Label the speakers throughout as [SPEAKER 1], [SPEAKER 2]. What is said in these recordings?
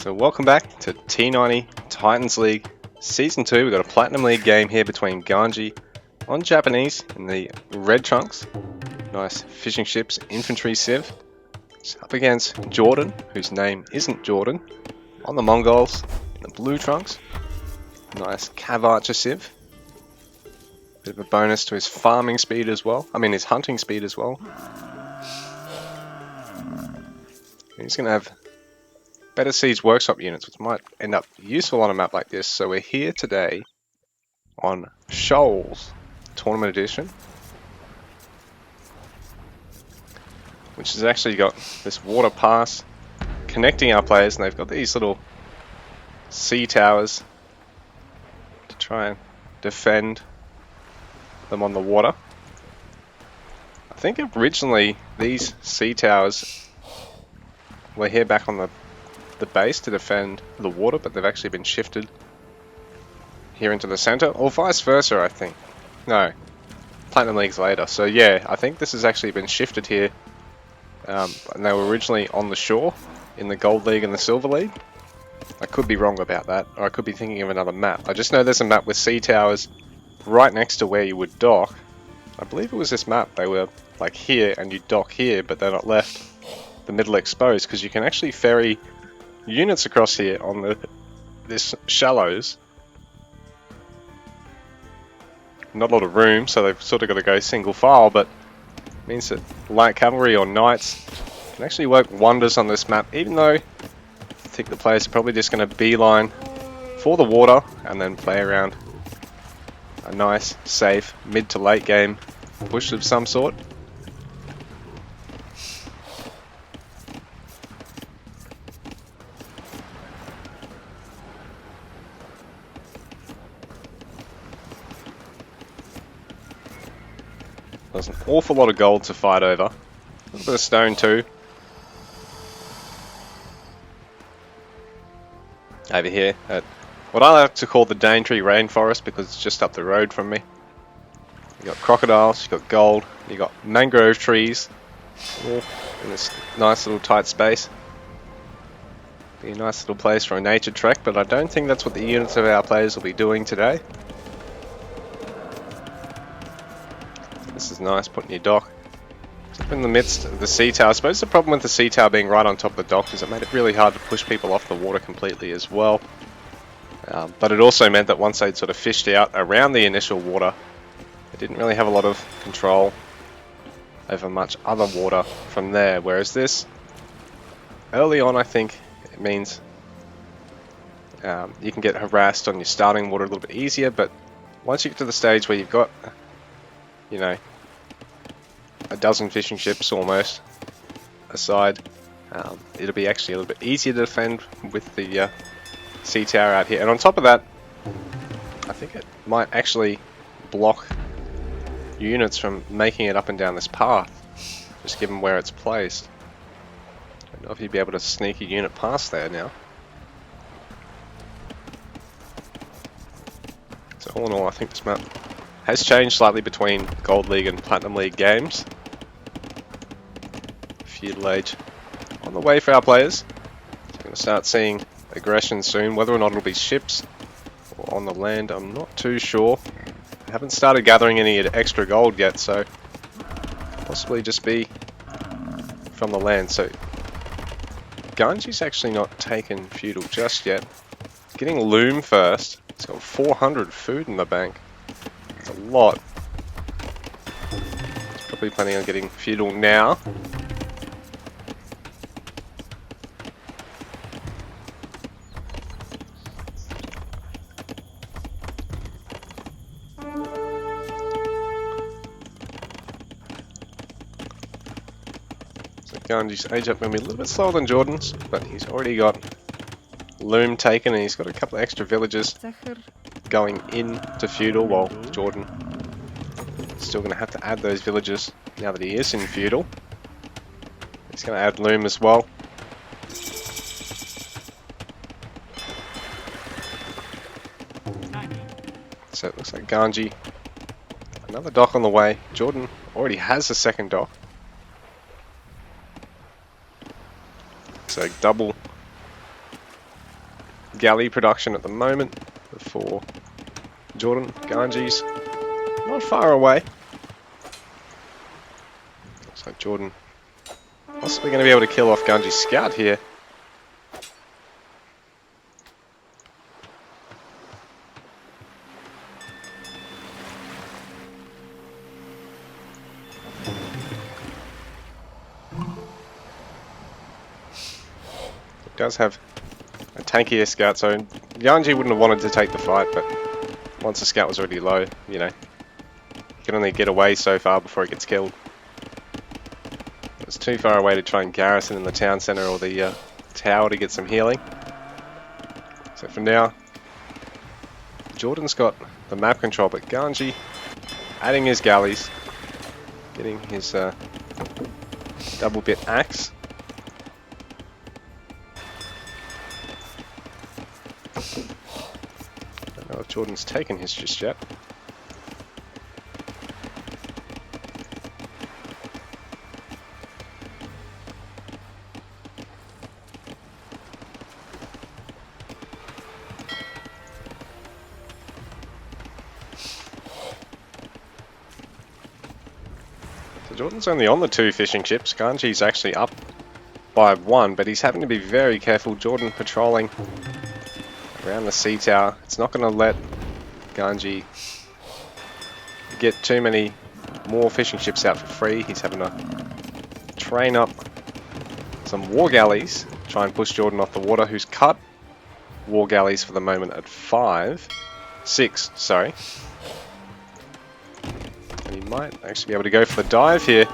[SPEAKER 1] So welcome back to T90 Titans League Season 2. We've got a Platinum League game here between Ganji on Japanese in the red trunks. Nice fishing ships, infantry civ. It's up against JorDan, whose name isn't Jordan, on the Mongols in the blue trunks. Nice cav archer civ. Bit of a bonus to his farming speed as well. I mean his hunting speed as well. He's going to have better siege workshop units, which might end up useful on a map like this. So we're here today on Shoals Tournament Edition, which has actually got this water pass connecting our players, and they've got these little sea towers to try and defend them on the water. I think originally these sea towers were here back on the base to defend the water, but they've actually been shifted here into the center, or vice versa, I think. No, Platinum League's later. So yeah, I think this has actually been shifted here, and they were originally on the shore in the Gold League and the Silver League. I could be wrong about that, or I could be thinking of another map. I just know there's a map with sea towers right next to where you would dock. I believe it was this map. They were like here, and you dock here, but they're not left the middle exposed, because you can actually ferry units across here on this shallows. Not a lot of room, so they've sort of got to go single file, but it means that light cavalry or knights can actually work wonders on this map, even though I think the players are probably just going to beeline for the water and then play around a nice, safe, mid to late game push of some sort. There's an awful lot of gold to fight over. A little bit of stone too. Over here at what I like to call the Daintree Rainforest, because it's just up the road from me. You got crocodiles, you got gold, you got mangrove trees, all in this nice little tight space. Be a nice little place for a nature trek, but I don't think that's what the units of our players will be doing today. This is nice, putting your dock up in the midst of the sea tower. I suppose the problem with the sea tower being right on top of the dock is it made it really hard to push people off the water completely as well. But it also meant that once they'd sort of fished out around the initial water, they didn't really have a lot of control over much other water from there. Whereas this, early on, I think it means you can get harassed on your starting water a little bit easier, but once you get to the stage where you've got, you know, a dozen fishing ships almost aside, it'll be actually a little bit easier to defend with the sea tower out here. And on top of that, I think it might actually block units from making it up and down this path, just given where it's placed. I don't know if you'd be able to sneak a unit past there now. So all in all, I think this map has changed slightly between Gold League and Platinum League games. Feudal Age on the way for our players. So we're going to start seeing aggression soon. Whether or not it'll be ships or on the land, I'm not too sure. I haven't started gathering any extra gold yet, so possibly just be from the land. So Ganji's actually not taken feudal just yet. He's getting loom first. He's got 400 food in the bank. A lot. He's probably planning on getting feudal now. So Ganji's age up going to be a little bit slower than Jordan's, but he's already got loom taken, and he's got a couple of extra villages going into feudal, while Jordan is still going to have to add those villages now that he is in feudal. He's going to add loom as well. So it looks like Ganji, another dock on the way. Jordan already has a second dock. So double galley production at the moment for JorDan. Ganji's not far away. Looks like JorDan possibly going to be able to kill off Ganji's scout here. Does have a tankier scout, so Ganji wouldn't have wanted to take the fight, but once the scout was already low, you know, he can only get away so far before he gets killed. It's too far away to try and garrison in the town centre or the tower to get some healing. So for now, JorDan's got the map control, but Ganji adding his galleys, getting his double bit axe. Don't know if JorDan's taken his just yet. So JorDan's only on the 2 fishing ships. Ganji's actually up by 1, but he's having to be very careful. JorDan patrolling around the sea tower. It's not going to let Ganji get too many more fishing ships out for free. He's having to train up some war galleys, try and push JorDan off the water, who's cut war galleys for the moment at 6, sorry. And he might actually be able to go for the dive here.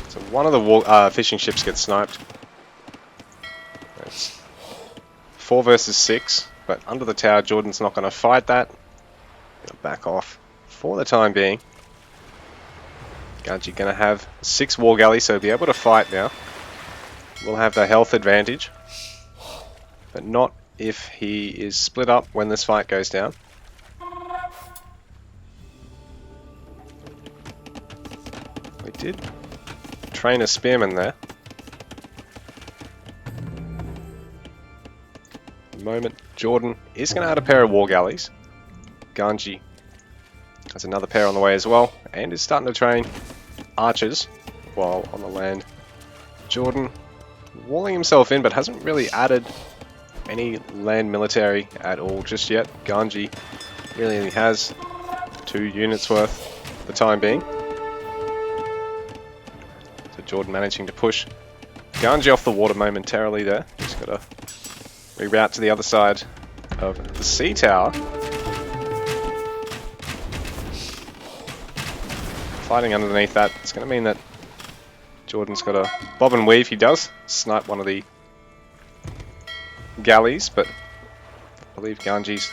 [SPEAKER 1] So one of the fishing ships gets sniped. It's 4 versus 6, but under the tower, JorDan's not going to fight that. He'll back off for the time being. Ganji going to have 6 war galleys, so he'll be able to fight now. Will have the health advantage, but not if he is split up when this fight goes down. We did train a spearman there. At the moment, JorDan is going to add a pair of war galleys. Ganji has another pair on the way as well, and is starting to train archers while on the land. JorDan walling himself in, but hasn't really added any land military at all just yet. Ganji really only has 2 units worth for the time being. So JorDan managing to push Ganji off the water momentarily there. Just got to reroute to the other side of the sea tower. Fighting underneath that, it's going to mean that JorDan's got a bob and weave. He does snipe one of the galleys, but I believe Ganji's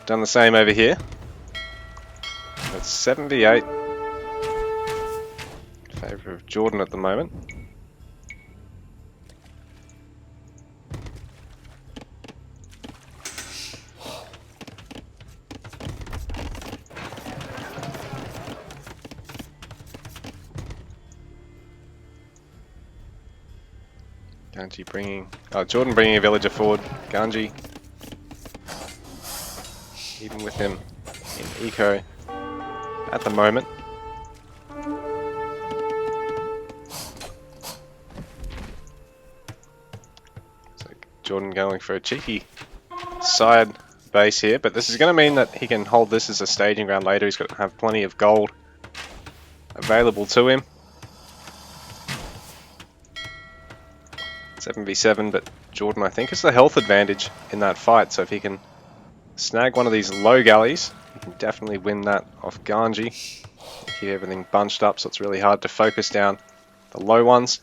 [SPEAKER 1] done the same over here. It's 7v8 in favour of JorDan at the moment. Ganji bringing, JorDan bringing a villager forward. Ganji, even with him in eco at the moment. So JorDan going for a cheeky side base here, but this is going to mean that he can hold this as a staging ground later. He's got to have plenty of gold available to him. 7v7, but JorDan I think has the health advantage in that fight, so if he can snag one of these low galleys, he can definitely win that off Ganji. Keep everything bunched up, so it's really hard to focus down the low ones.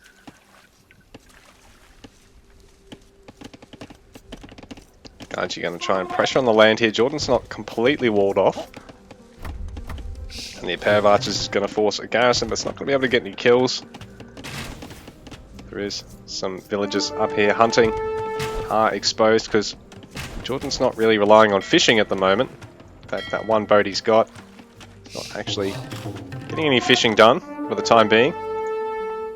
[SPEAKER 1] Ganji going to try and pressure on the land here. JorDan's not completely walled off. And the pair of archers is going to force a garrison, but it's not going to be able to get any kills. There is some villagers up here hunting, are exposed because JorDan's not really relying on fishing at the moment. In fact, that one boat he's got is not actually getting any fishing done for the time being.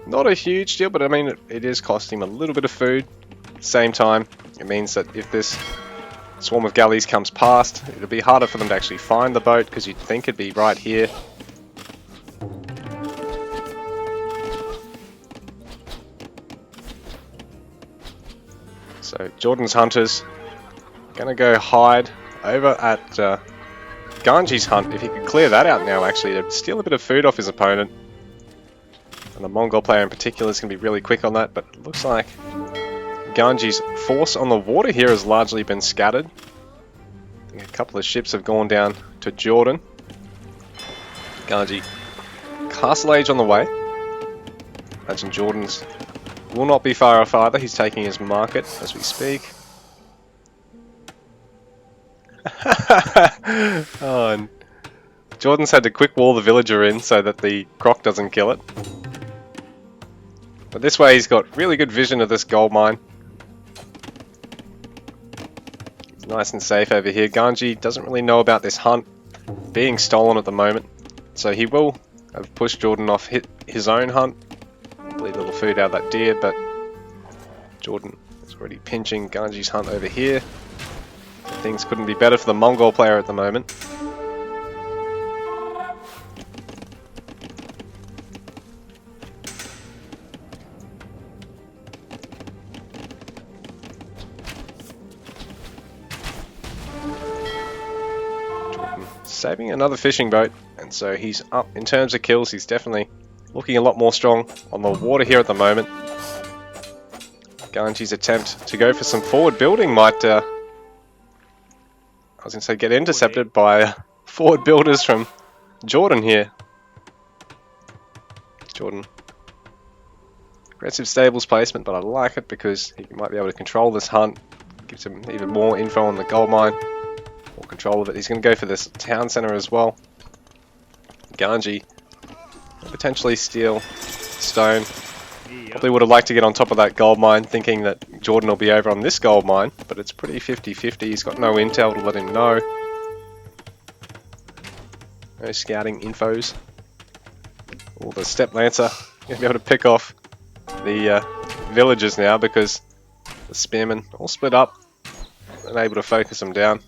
[SPEAKER 1] Not a huge deal, but I mean, it is costing him a little bit of food. At the same time, it means that if this swarm of galleys comes past, it'll be harder for them to actually find the boat, because you'd think it'd be right here. So JorDan's hunters gonna go hide over at Ganji's hunt. If he could clear that out now, actually, to steal a bit of food off his opponent. And the Mongol player in particular is going to be really quick on that, but it looks like Ganji's force on the water here has largely been scattered. I think a couple of ships have gone down to JorDan. Ganji, Castle Age on the way. Imagine JorDan's will not be far off either. He's taking his market as we speak. Oh, and JorDan's had to quick wall the villager in so that the croc doesn't kill it. But this way he's got really good vision of this gold mine. He's nice and safe over here. Ganji doesn't really know about this hunt being stolen at the moment, so he will have pushed JorDan off his own hunt. Bleed a little food out of that deer, but JorDan is already pinching Ganji's hunt over here. Things couldn't be better for the Mongol player at the moment. JorDan saving another fishing boat, and so he's up in terms of kills. He's definitely looking a lot more strong on the water here at the moment. Ganji's attempt to go for some forward building might I was going to say get intercepted by forward builders from JorDan here. JorDan, aggressive stables placement, but I like it because he might be able to control this hunt. Gives him even more info on the gold mine, more control of it. He's going to go for this town center as well. Ganji potentially steal stone. Probably would have liked to get on top of that gold mine, thinking that JorDan will be over on this gold mine, but it's pretty 50-50. He's got no intel to let him know. No scouting infos. All the step lancer going to be able to pick off the villagers now because the spearmen all split up and able to focus them down.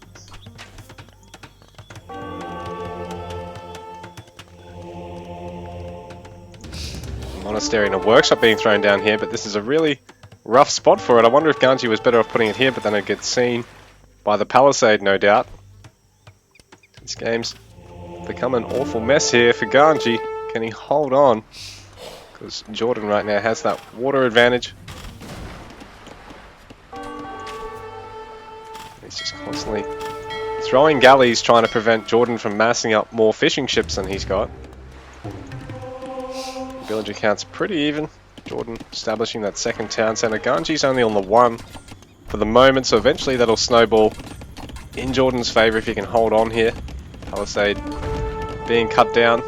[SPEAKER 1] Monastery and a workshop being thrown down here, but this is a really rough spot for it. I wonder if Ganji was better off putting it here, but then it gets seen by the palisade, no doubt. This game's become an awful mess here for Ganji. Can he hold on? Because JorDan right now has that water advantage. He's just constantly throwing galleys trying to prevent JorDan from massing up more fishing ships than he's got. Villager count's pretty even. JorDan establishing that second town center. Ganji's only on the one for the moment, so eventually that'll snowball in JorDan's favor if he can hold on here. Palisade being cut down.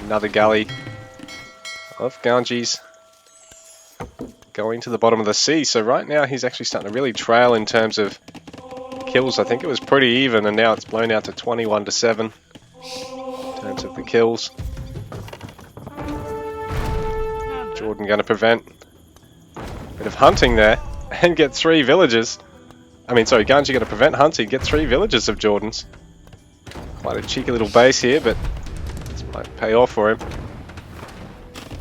[SPEAKER 1] Another galley of Ganji's going to the bottom of the sea. So right now he's actually starting to really trail in terms of kills. I think it was pretty even, and now it's blown out to 21-7. Of the kills. JorDan going to prevent a bit of hunting there and get 3 villagers. Ganji going to prevent hunting, get 3 villagers of JorDan's. Quite a cheeky little base here, but this might pay off for him.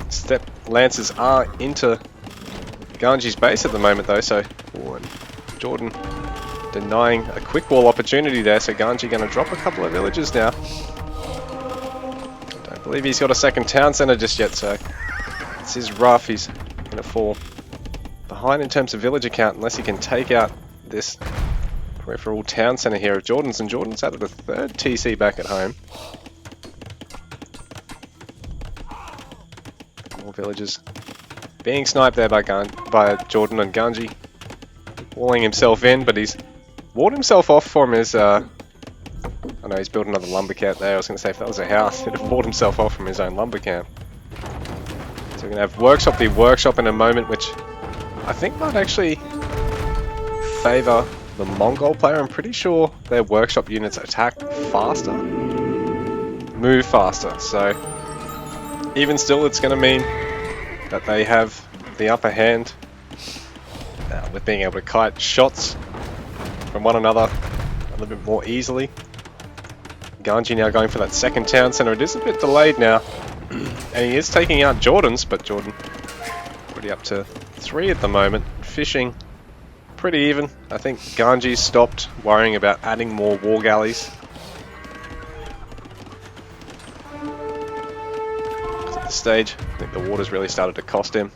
[SPEAKER 1] Step lancers are into Ganji's base at the moment though, so JorDan denying a quick wall opportunity there, so Ganji going to drop a couple of villagers now. I believe he's got a second town center just yet, so this is rough. He's going to fall behind in terms of villager count unless he can take out this peripheral town center here of JorDan's, and JorDan's added a 3rd TC back at home. More villagers being sniped there by JorDan, and Ganji walling himself in, but he's walled himself off from his I know he's built another lumber camp there. I was going to say if that was a house, he'd have bought himself off from his own lumber camp. So we're going to have workshop be workshop in a moment, which I think might actually favour the Mongol player. I'm pretty sure their workshop units attack faster, move faster. So even still, it's going to mean that they have the upper hand with being able to kite shots from one another a little bit more easily. Ganji now going for that second town center. It is a bit delayed now, and he is taking out JorDan's, but JorDan already up to 3 at the moment. Fishing pretty even. I think Ganji stopped worrying about adding more war galleys. At this stage, I think the water's really started to cost him.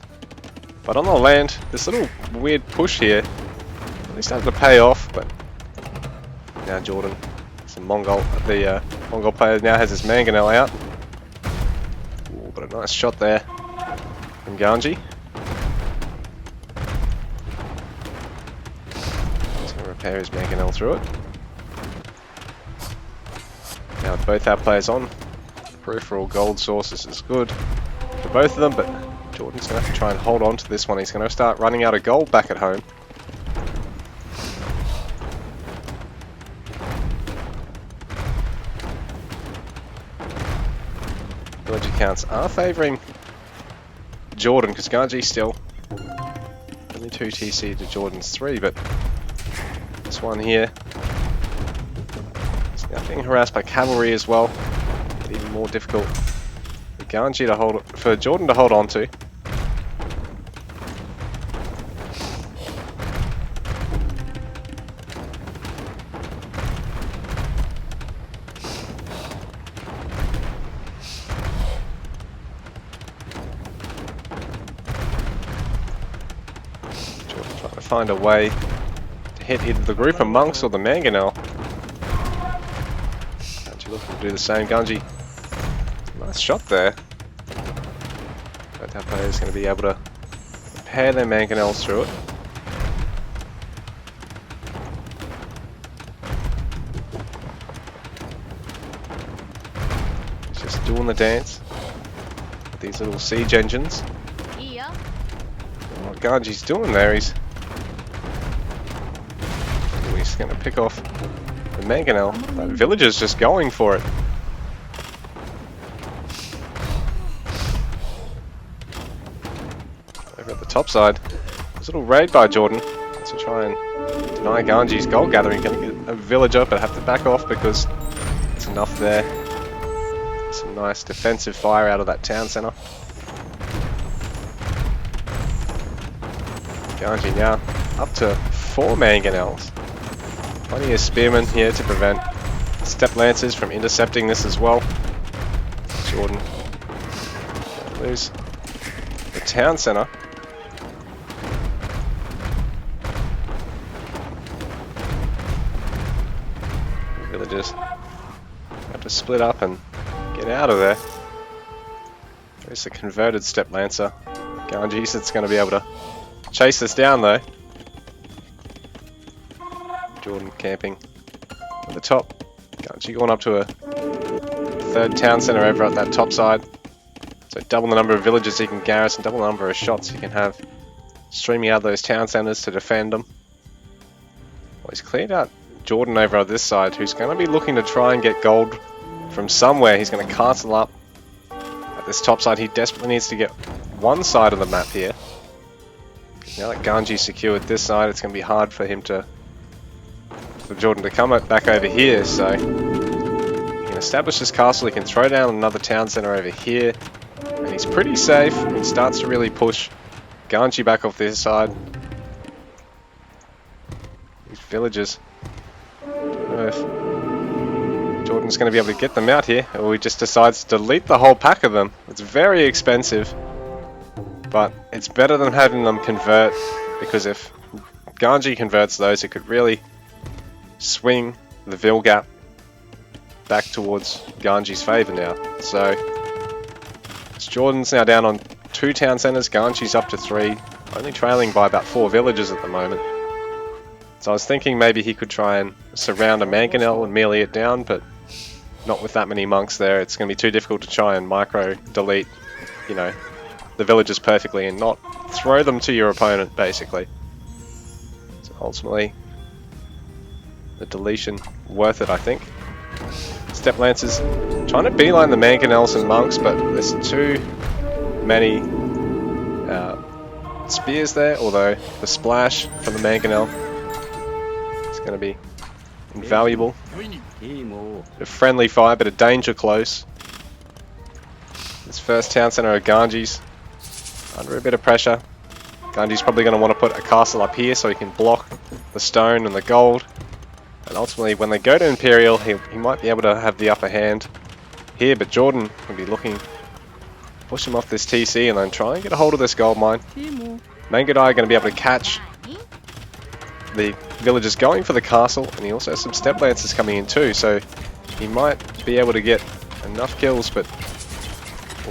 [SPEAKER 1] But on the land, this little weird push here really started to pay off. But now JorDan, the Mongol player now has his mangonel out. Ooh, but a nice shot there from Ganji. He's going to repair his mangonel through it. Now with both our players on, peripheral gold sources is good for both of them, but JorDan's going to have to try and hold on to this one. He's going to start running out of gold back at home. Villager counts are favouring JorDan because Ganji's still only 2 TC to JorDan's 3, but this one here is now being harassed by cavalry as well. Even more difficult for Ganji to hold, for JorDan to hold on to. JorDan trying to find a way to hit either the group of monks or the mangonel. Ganji looking to do the same. Ganji, nice shot there. Both our players going to be able to repair their mangonels through it. He's just doing the dance with these little siege engines. And what Ganji's doing there, he's going to pick off the mangonel. That villager's just going for it. Over at the top side, there's a little raid by JorDan to try and deny Ganji's gold gathering. Going to get a villager, but have to back off because it's enough there. Some nice defensive fire out of that town center. Ganji now up to 4 mangonels. Plenty of spearmen here to prevent step lancers from intercepting this as well. JorDan lose the town center. Villagers have to split up and get out of there. There's a converted step lancer. Ganji's it's going to be able to chase this down though. JorDan camping at the top. Ganji going up to a 3rd town center over at that top side. So double the number of villages he can garrison, double the number of shots he can have streaming out those town centers to defend them. Well, he's cleared out JorDan over on this side, who's going to be looking to try and get gold from somewhere. He's going to castle up at this top side. He desperately needs to get one side of the map here. Now that Ganji's secured this side, it's going to be hard for him to, for JorDan to come back over here. So he can establish this castle. He can throw down another town center over here, and he's pretty safe. He starts to really push Ganji back off this side. These villagers. I don't know if JorDan's going to be able to get them out here, or he just decides to delete the whole pack of them. It's very expensive, but it's better than having them convert, because if Ganji converts those, it could really swing the Vil gap back towards Ganji's favour now. So JorDan's now down on 2 town centres, Ganji's up to 3, only trailing by about 4 villages at the moment. So I was thinking maybe he could try and surround a mangonel and melee it down, but not with that many monks there. It's going to be too difficult to try and micro delete, you know, the villages perfectly and not throw them to your opponent, basically. So ultimately, the deletion worth it, I think. Step Lancers trying to beeline the Mangonels and Monks, but there's too many spears there, although the splash from the Mangonel is going to be invaluable. A friendly fire, but a danger close. This first town center of Ganji's under a bit of pressure. Ganji's probably going to want to put a castle up here so he can block the stone and the gold. And ultimately, when they go to Imperial, he might be able to have the upper hand here, but JorDan will be looking to push him off this TC and then try and get a hold of this gold mine. Mangodai are going to be able to catch the villagers going for the castle, and he also has some Step Lancers coming in too, so he might be able to get enough kills, but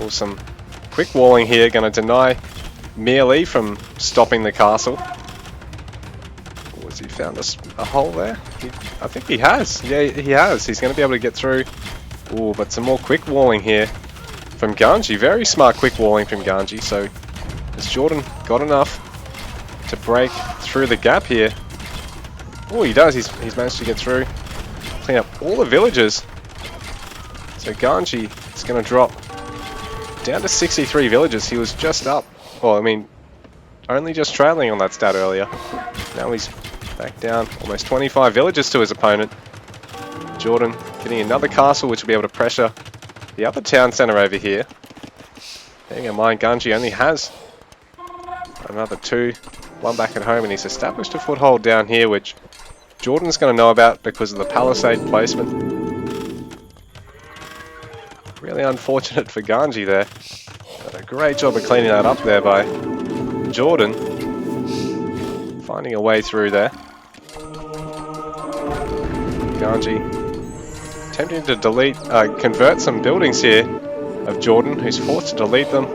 [SPEAKER 1] some quick walling here going to deny Mealy from stopping the castle. Has he found a hole there? I think he has. Yeah, he has. He's going to be able to get through. Ooh, but some more quick walling here from Ganji. Very smart quick walling from Ganji. So has JorDan got enough to break through the gap here? Oh, he does. He's managed to get through. Clean up all the villagers. So Ganji is going to drop down to 63 villagers. He was just up. Well, I mean, only just trailing on that stat earlier. Now he's back down almost 25 villagers to his opponent. JorDan getting another castle, which will be able to pressure the other town center over here. Bearing in mind, Ganji only has another 2. One back at home, and he's established a foothold down here, which JorDan's going to know about because of the palisade placement. Really unfortunate for Ganji there. But a great job of cleaning that up there by JorDan. Finding a way through there. Ganji attempting to convert some buildings here of JorDan, who's forced to delete them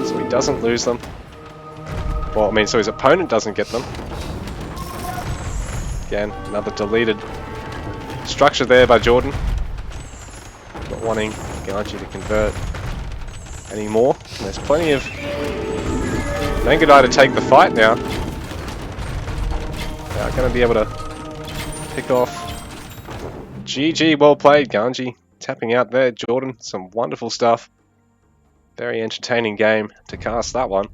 [SPEAKER 1] so he doesn't lose them. Well, I mean, so his opponent doesn't get them. Again, another deleted structure there by JorDan. Not wanting Ganji to convert anymore. And there's plenty of Mangodai to take the fight now. They are going to be able to pick off. GG, well played, Ganji. Tapping out there, JorDan. Some wonderful stuff. Very entertaining game to cast that one.